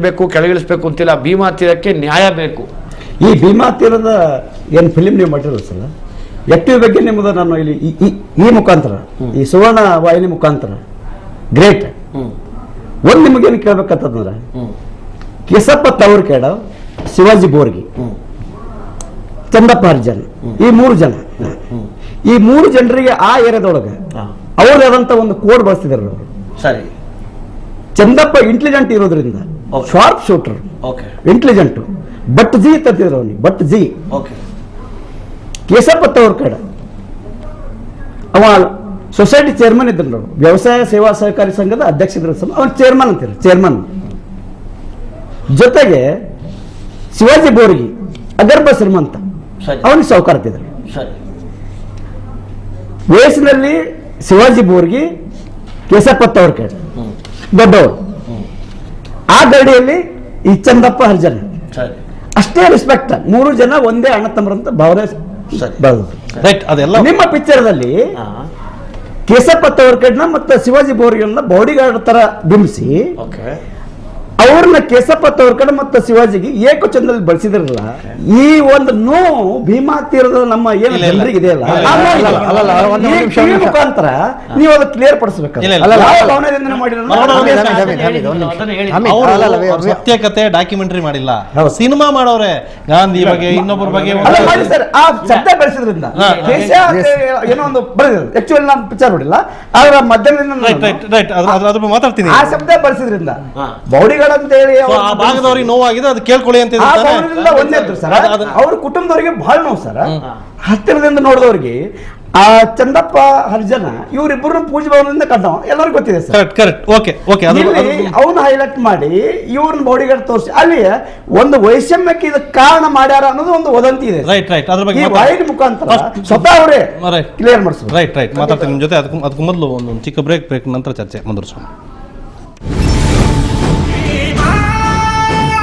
ಬೇಕು ಕೆಳಗಿಳಿಸ್ಬೇಕು ಅಂತಿಲ್ಲ. ಭೀಮಾ ತೀರಕ್ಕೆ ನ್ಯಾಯ ಬೇಕು. ಈ ಭೀಮಾ ತೀರದ ಏನು ಫಿಲಿಂ ನೀವು ಮಾಡಿರಲ್ಲ ಸರ್, ಎಕ್ಟಿವ್ ಬಗ್ಗೆ ನಿಮ್ಮದು ನಾನು ಇಲ್ಲಿ ಈ ಮುಖಾಂತರ ಈ ಸುವರ್ಣ ವಾಹಿನಿ ಮುಖಾಂತರ ಗ್ರೇಟ್ ಒಂದು ನಿಮಗೇನು ಕೇಳ್ಬೇಕಂತಂದ್ರೆ, ಕೇಸಪ್ಪ ತವರ್ಕೇಡ, ಶಿವಾಜಿ ಬೋರ್ಗಿ, ಚಂದಪ್ಪ ಹರಿಜನ್, ಈ ಮೂರು ಜನ, ಈ ಮೂರು ಜನರಿಗೆ ಆ ಏರಿಯಾದೊಳಗೆ ಅವ್ರದಾದಂತ ಒಂದು ಕೋಡ್ ಬಳಸ್ತಿದಾರೆ ಅವರು. ಸರಿ, ಚಂದಪ್ಪ ಇಂಟೆಲಿಜೆಂಟ್ ಇರೋದ್ರಿಂದ ಶಾರ್ಪ್ ಶೂಟರ್, ಇಂಟೆಲಿಜೆಂಟ್, ಬಟ್ ಜಿ ತಂತಿದ್ರು ಅವನಿಗೆ, ಬಟ್ ಜಿ. ಕೇಸಪ್ಪ ತವರ್ಕೇಡ ಅವ ಸೊಸೈಟಿ ಚೇರ್ಮನ್ ಇದ್ರು, ವ್ಯವಸಾಯ ಸೇವಾ ಸಹಕಾರಿ ಸಂಘದ ಅಧ್ಯಕ್ಷರು, ಅವನ ಚೇರ್ಮನ್ ಅಂತಾರೆ, ಚೇರ್ಮನ್. ಜೊತೆಗೆ ಶಿವಾಜಿ ಬೋರ್ಗಿ ಅಗರ್ಭ ಶ್ರೀಮಂತ, ಅವನಿಗೆ ಸಾಹುಕಾರತಿದ್ರು. ವಯಸ್ಸಿನಲ್ಲಿ ಶಿವಾಜಿ ಬೋರ್ಗಿ, ಕೇಸಪ್ಪ ತವರ್ಕೇಡ ದೊಡ್ಡವರು. ಆ ಗಡಿಯಲ್ಲಿ ಈ ಚಂದಪ್ಪ ಹರಿಜನ್, ಅಷ್ಟೇ ರೆಸ್ಪೆಕ್ಟ್. ಮೂರು ಜನ ಒಂದೇ ಅಣ್ಣ ತಮ್ಮರಂತ ಭಾವನೆ ಬೆಳೆದ್ರು. ನಿಮ್ಮ ಪಿಕ್ಚರ್ದಲ್ಲಿ ಕೇಸಪ್ಪ ತವರ್ಕೇಡ್ನ ಮತ್ತು ಶಿವಾಜಿ ಬೋರ್ಗಿನ ಬಾಡಿ ಗಾರ್ಡ್ ತರ ಬಿಂಬಿಸಿ ಅವ್ರನ್ನ ಕೇಸಪ್ಪ ತವರ್ಕೇಡ್ ಮತ್ತು ಶಿವಾಜಿಗೆ ಏಕಚಂದಲ್ಲಿ ಬಳಸಿದ್ರಲ್ಲ. ಈ ಒಂದು ನೋವು ಭೀಮಾ ತೀರದ ನಮ್ಮ ಏನು ಜನರಿಗೆ ಇದೆಯಲ್ಲ, ಮುಖಾಂತರ ನೀವು ಅದು ಕ್ಲಿಯರ್ ಪಡಿಸಬೇಕು. ಸತ್ಯಕತೆ ಡಾಕ್ಯುಮೆಂಟರಿ ಮಾಡಿಲ್ಲ, ಸಿನಿಮಾ ಮಾಡೋರೆ. ಗಾಂಧಿ ಬಗ್ಗೆ ಇನ್ನೊಬ್ಬರ ಬಗ್ಗೆ ಸರ್ ಆ ಶಬ್ದ ಬೆಳೆಸಿದ್ರಿಂದ ಏನೋ ಒಂದು ಬರೆದಿದ್ರು. ಆಕ್ಚುಲಿ ನಾನು ಪಿಕ್ಚರ್ ನೋಡಿಲ್ಲ, ಆದ್ರೆ ಮಧ್ಯದಿಂದ ಮಾತಾಡ್ತೀನಿ. ಆ ಶಬ್ದ ಬಳಸಿದ್ರಿಂದ ಬಾಡಿಗಾರ್ಡ್ ಅಂತ ಹೇಳಿ ಭಾಗದವ್ರಿಗೆ ನೋವಾಗಿದೆ, ಅದು ಕೇಳ್ಕೊಳ್ಳಿ ಅಂತ ಒಂದೇ ಸರ್. ಅವ್ರ ಕುಟುಂಬದವರಿಗೆ ಬಹಳ ನೋವು ಸರ್. ಹತ್ತಿರದಿಂದ ನೋಡಿದವ್ರಿಗೆ ಆ ಚಂದಪ್ಪ ಹರಿಜನ ಇವರಿಬ್ಬರು ಪೂಜೆ ಭವನದಿಂದ ಕಂಡವ ಎಲ್ಲರಿಗೂ ಗೊತ್ತಿದೆ ಸರ್. ಕರೆಕ್ಟ್. Okay okay. ಅವನು ಹೈಲೈಟ್ ಮಾಡಿ ಇವ್ರನ್ನ ಬಾಡಿಗಾರ್ಡ್ ತೋರಿಸಿ ಅಲ್ಲಿ ಒಂದು ವೈಷಮ್ಯಕ್ಕೆ ಇದಕ್ಕೆ ಕಾರಣ ಮಾಡ್ಯಾರ ಅನ್ನೋದು ಒಂದು ವದಂತಿ ಇದೆ. Right right. ಅದ್ರ ಬಗ್ಗೆ ವಾಹಿನಿ ಮುಖಾಂತರ ಸ್ವತಃ ಅವರೇ ಕ್ಲಿಯರ್ ಮಾಡಿಸ್ತಾರೆ. Right right. ಮಾತಾಡ್ತೀನಿ ನಿಮ್ಮ ಜೊತೆ. ಅದಕ್ಕೂ ಮೊದಲು ಒಂದು ಚಿಕ್ಕ ಬ್ರೇಕ್ ನಂತರ ಚರ್ಚೆ ಮುಂದುವರಿಸೋಣ.